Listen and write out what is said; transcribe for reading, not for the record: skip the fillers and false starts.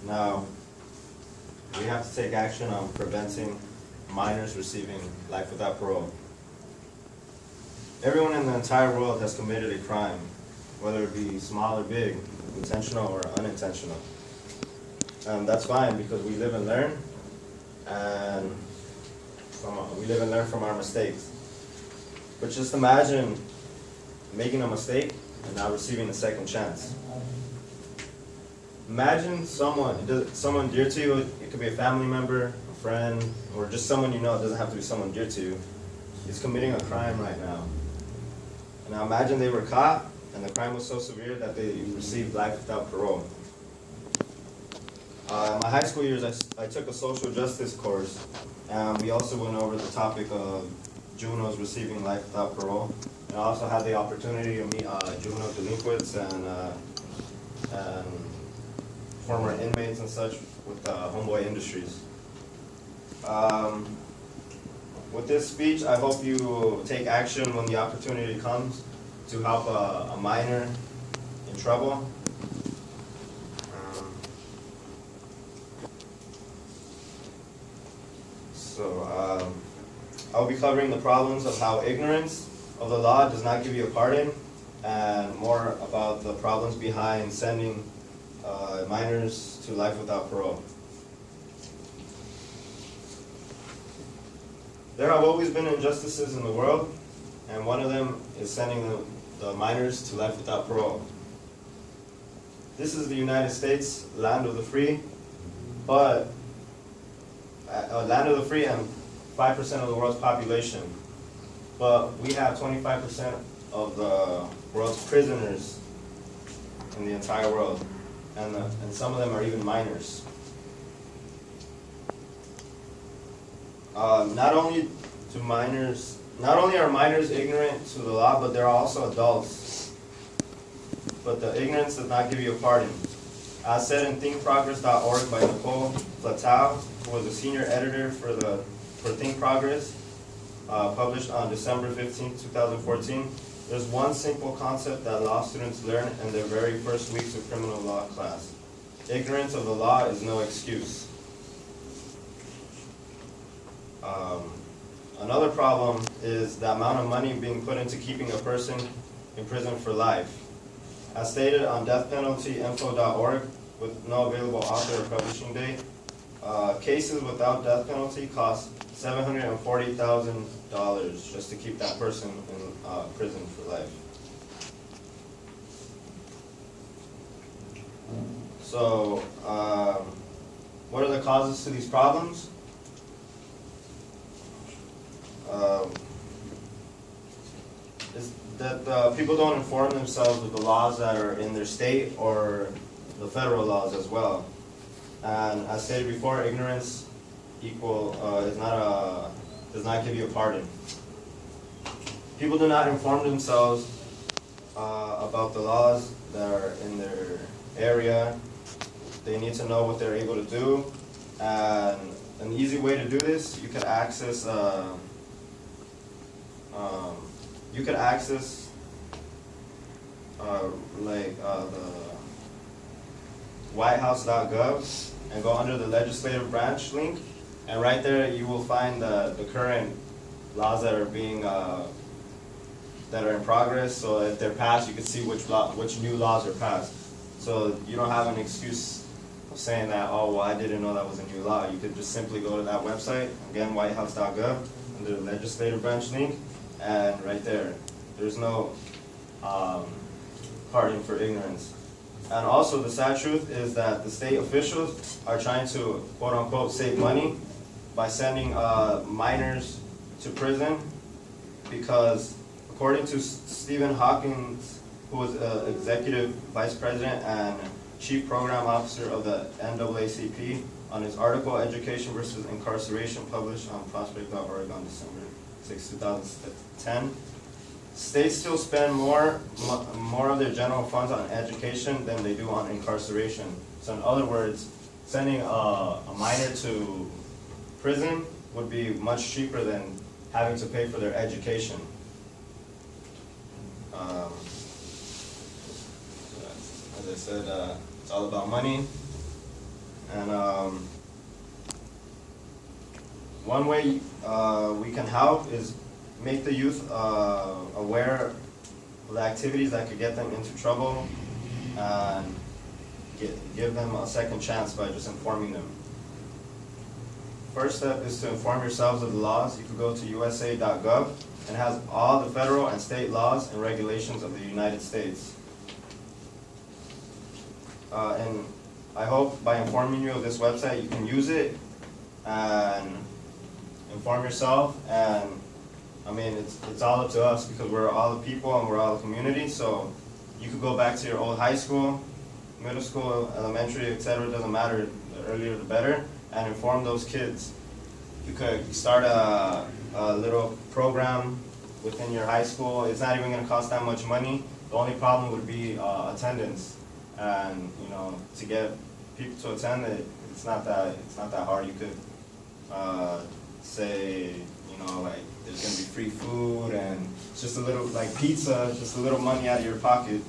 Now, we have to take action on preventing minors receiving life without parole. Everyone in the entire world has committed a crime, whether it be small or big, intentional or unintentional. That's fine because we live and learn, and we live and learn from our mistakes. But just imagine making a mistake and not receiving a second chance. Imagine someone dear to you. It could be a family member, a friend, or just someone you know. It doesn't have to be someone dear to you. Is committing a crime right now. And now imagine they were caught and the crime was so severe that they received life without parole. In my high school years, I took a social justice course, and we also went over the topic of juveniles receiving life without parole. And I also had the opportunity to meet juvenile delinquents and former inmates and such with Homeboy Industries. With this speech, I hope you take action when the opportunity comes to help a minor in trouble. I'll be covering the problems of how ignorance of the law does not give you a pardon, and more about the problems behind sending minors to life without parole. There have always been injustices in the world, and one of them is sending the minors to life without parole. This is the United States, land of the free, but land of the free and 5% of the world's population. But we have 25% of the world's prisoners in the entire world, and some of them are even minors. Not only are minors ignorant to the law, but they're also adults. But the ignorance does not give you a pardon. As said in thinkprogress.org by Nicole Flatow, who was a senior editor for Think Progress, published on December 15, 2014, there's one simple concept that law students learn in their very first weeks of criminal law class. Ignorance of the law is no excuse. Another problem is the amount of money being put into keeping a person in prison for life. As stated on deathpenaltyinfo.org, with no available author or publishing date, cases without death penalty cost $740,000 just to keep that person in prison for life. So, what are the causes to these problems? Is that people don't inform themselves of the laws that are in their state or the federal laws as well. And as stated before, ignorance does not give you a pardon. People do not inform themselves about the laws that are in their area. They need to know what they're able to do. And an easy way to do this, you could access the whitehouse.gov and go under the legislative branch link, and right there you will find the current laws that are being that are in progress. So if they're passed, you can see which new laws are passed. So you don't have an excuse of saying that, oh well, I didn't know that was a new law. You could just simply go to that website, again, whitehouse.gov, under the legislative branch link, and right there's no pardon for ignorance. And also, the sad truth is that the state officials are trying to, quote unquote, save money by sending minors to prison, because according to Stephen Hawkins, who was executive vice president and chief program officer of the NAACP, on his article, Education versus Incarceration, published on prospect.org on December 6, 2010, states still spend more of their general funds on education than they do on incarceration. So in other words, sending a minor to prison would be much cheaper than having to pay for their education. As I said, it's all about money. And one way we can help is make the youth aware of the activities that could get them into trouble, and give them a second chance by just informing them. First step is to inform yourselves of the laws. You can go to usa.gov, and it has all the federal and state laws and regulations of the United States. And I hope by informing you of this website, you can use it and inform yourself. And I mean, it's all up to us, because we're all the people and we're all the community. So you could go back to your old high school, middle school, elementary, etc. It doesn't matter. The earlier the better. And inform those kids. You could start a little program within your high school. It's not even going to cost that much money. The only problem would be attendance. And to get people to attend it, it's not that hard. You could say, like, there's gonna be free food, and it's just a little, like pizza, just a little money out of your pocket.